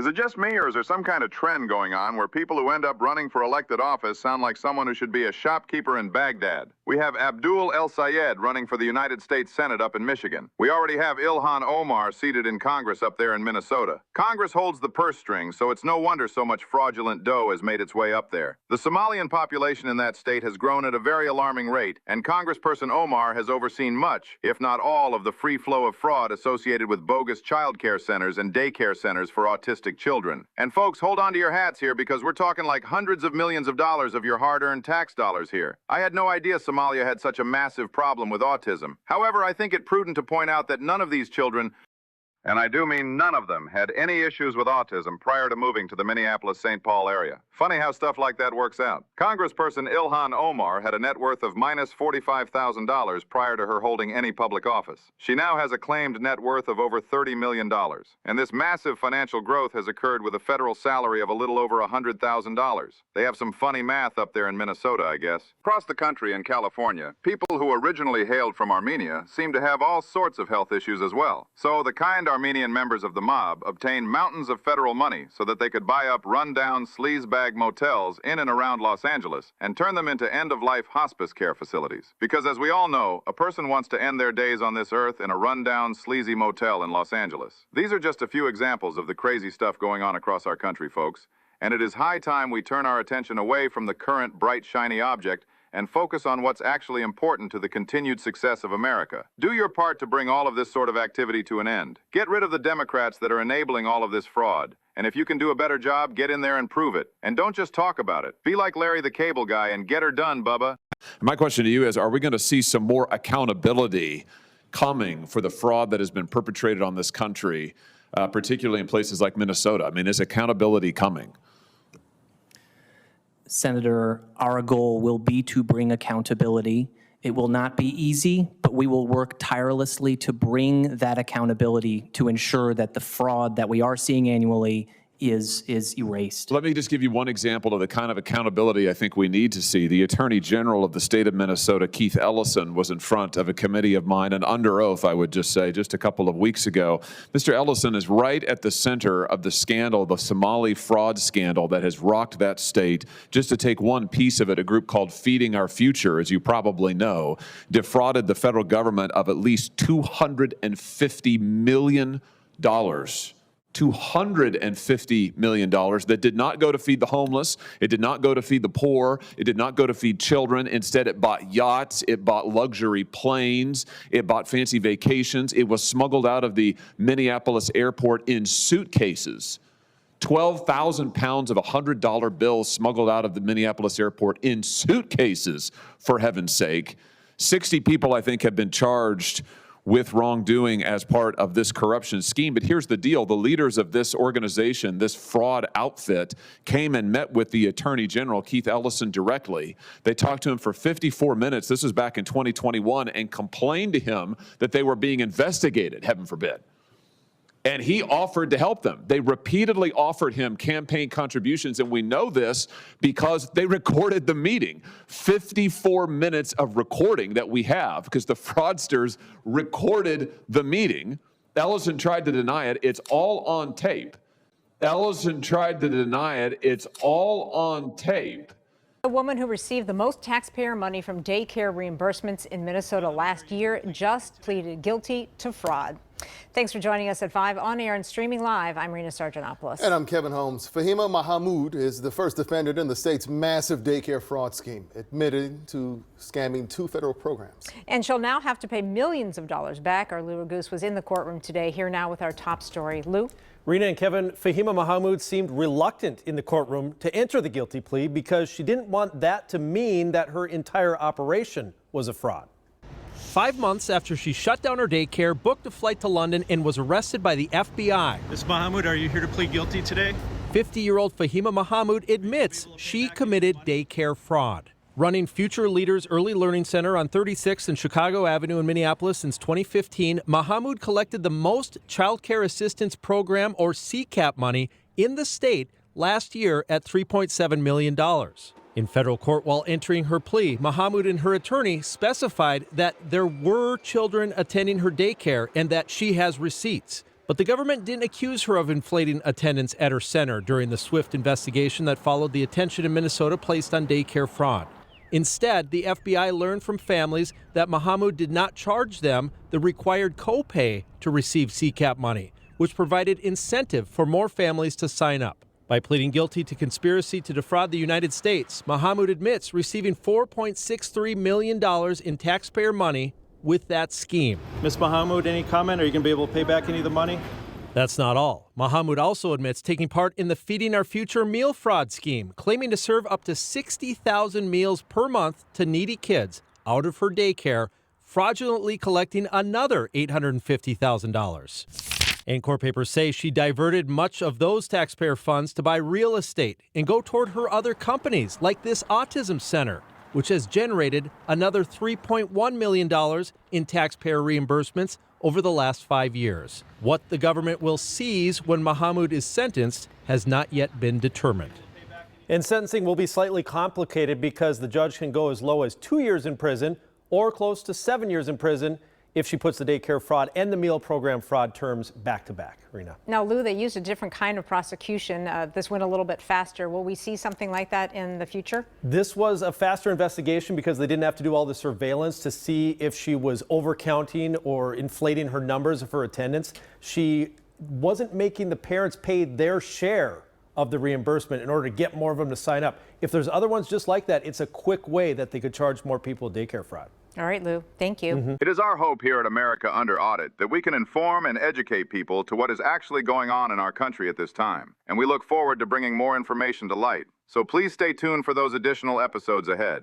Is it just me, or is there some kind of trend going on where people who end up running for elected office sound like someone who should be a shopkeeper in Baghdad? We have Abdul El Sayed running for the United States Senate up in Michigan. We already have Ilhan Omar seated in Congress up there in Minnesota. Congress holds the purse strings, so it's no wonder so much fraudulent dough has made its way up there. The Somalian population in that state has grown at a very alarming rate, and Congressperson Omar has overseen much, if not all, of the free flow of fraud associated with bogus child care centers and daycare centers for autistic children. And folks, hold on to your hats here, because we're talking like hundreds of millions of dollars of your hard-earned tax dollars here. I had no idea Somalia had such a massive problem with autism. However, I think it prudent to point out that none of these children, and I do mean none of them, had any issues with autism prior to moving to the Minneapolis-St. Paul area. Funny how stuff like that works out. Congressperson Ilhan Omar had a net worth of minus $45,000 prior to her holding any public office. She now has a claimed net worth of over $30 million. And this massive financial growth has occurred with a federal salary of a little over $100,000. They have some funny math up there in Minnesota, I guess. Across the country in California, people who originally hailed from Armenia seem to have all sorts of health issues as well. So the kind Armenian members of the mob obtained mountains of federal money so that they could buy up run-down sleazebag motels in and around Los Angeles and turn them into end-of-life hospice care facilities. Because as we all know, a person wants to end their days on this earth in a run-down, sleazy motel in Los Angeles. These are just a few examples of the crazy stuff going on across our country, folks. And it is high time we turn our attention away from the current bright, shiny object and focus on what's actually important to the continued success of America. Do your part to bring all of this sort of activity to an end. Get rid of the Democrats that are enabling all of this fraud. And if you can do a better job, get in there and prove it. And don't just talk about it. Be like Larry the Cable Guy and get her done, Bubba. My question to you is, are we going to see some more accountability coming for the fraud that has been perpetrated on this country, particularly in places like Minnesota? I mean, is accountability coming? Senator, our goal will be to bring accountability. It will not be easy, but we will work tirelessly to bring that accountability to ensure that the fraud that we are seeing annually is erased. Let me just give you one example of the kind of accountability I think we need to see. The Attorney General of the state of Minnesota, Keith Ellison, was in front of a committee of mine, and under oath, I would just say, just a couple of weeks ago. Mr. Ellison is right at the center of the scandal, the Somali fraud scandal that has rocked that state. Just to take one piece of it, a group called Feeding Our Future, as you probably know, defrauded the federal government of at least $250 million. $250 million that did not go to feed the homeless. It did not go to feed the poor. It did not go to feed children. Instead, it bought yachts. It bought luxury planes. It bought fancy vacations. It was smuggled out of the Minneapolis airport in suitcases. 12,000 pounds of $100 bills smuggled out of the Minneapolis airport in suitcases, for heaven's sake. 60 people, I think, have been charged with wrongdoing as part of this corruption scheme. But here's the deal. The leaders of this organization, this fraud outfit, came and met with the Attorney General, Keith Ellison, directly. They talked to him for 54 minutes. This was back in 2021, and complained to him that they were being investigated, heaven forbid. And he offered to help them. They repeatedly offered him campaign contributions, and we know this because they recorded the meeting. 54 minutes of recording that we have, because the fraudsters recorded the meeting. Ellison tried to deny it. It's all on tape. Ellison tried to deny it. It's all on tape. A woman who received the most taxpayer money from daycare reimbursements in Minnesota last year just pleaded guilty to fraud. Thanks for joining us at 5 on air and streaming live. I'm Rena Sargentopoulos. And I'm Kevin Holmes. Fahima Mahamud is the first defendant in the state's massive daycare fraud scheme, admitted to scamming 2 federal programs. And she'll now have to pay millions of dollars back. Our Lou Raguse was in the courtroom today. Here now with our top story. Lou? Rena and Kevin, Fahima Mahamud seemed reluctant in the courtroom to enter the guilty plea because she didn't want that to mean that her entire operation was a fraud. 5 months after she shut down her daycare, booked a flight to London, and was arrested by the FBI. Ms. Mahamud, are you here to plead guilty today? 50-year-old Fahima Mahamud admits she committed daycare fraud. Running Future Leaders Early Learning Center on 36th and Chicago Avenue in Minneapolis since 2015, Mahamud collected the most Child Care Assistance Program, or CCAP, money in the state last year at $3.7 million. In federal court while entering her plea, Mahamud and her attorney specified that there were children attending her daycare and that she has receipts. But the government didn't accuse her of inflating attendance at her center during the swift investigation that followed the attention in Minnesota placed on daycare fraud. Instead, the FBI learned from families that Mahamud did not charge them the required copay to receive CCAP money, which provided incentive for more families to sign up. By pleading guilty to conspiracy to defraud the United States, Mahamud admits receiving $4.63 million in taxpayer money with that scheme. Ms. Mahamud, any comment? Are you going to be able to pay back any of the money? That's not all. Mahamud also admits taking part in the Feeding Our Future meal fraud scheme, claiming to serve up to 60,000 meals per month to needy kids out of her daycare, fraudulently collecting another $850,000. And court papers say she diverted much of those taxpayer funds to buy real estate and go toward her other companies, like this autism center, which has generated another $3.1 million in taxpayer reimbursements over the last 5 years. What the government will seize when Mahamud is sentenced has not yet been determined. And sentencing will be slightly complicated because the judge can go as low as 2 years in prison or close to 7 years in prison if she puts the daycare fraud and the meal program fraud terms back to back. Rena. Now, Lou, they used a different kind of prosecution. This went a little bit faster. Will we see something like that in the future? This was a faster investigation because they didn't have to do all the surveillance to see if she was overcounting or inflating her numbers of her attendance. She wasn't making the parents pay their share of the reimbursement in order to get more of them to sign up. If there's other ones just like that, it's a quick way that they could charge more people daycare fraud. All right, Lou. Thank you. It is our hope here at America Under Audit that we can inform and educate people to what is actually going on in our country at this time. And we look forward to bringing more information to light. So please stay tuned for those additional episodes ahead.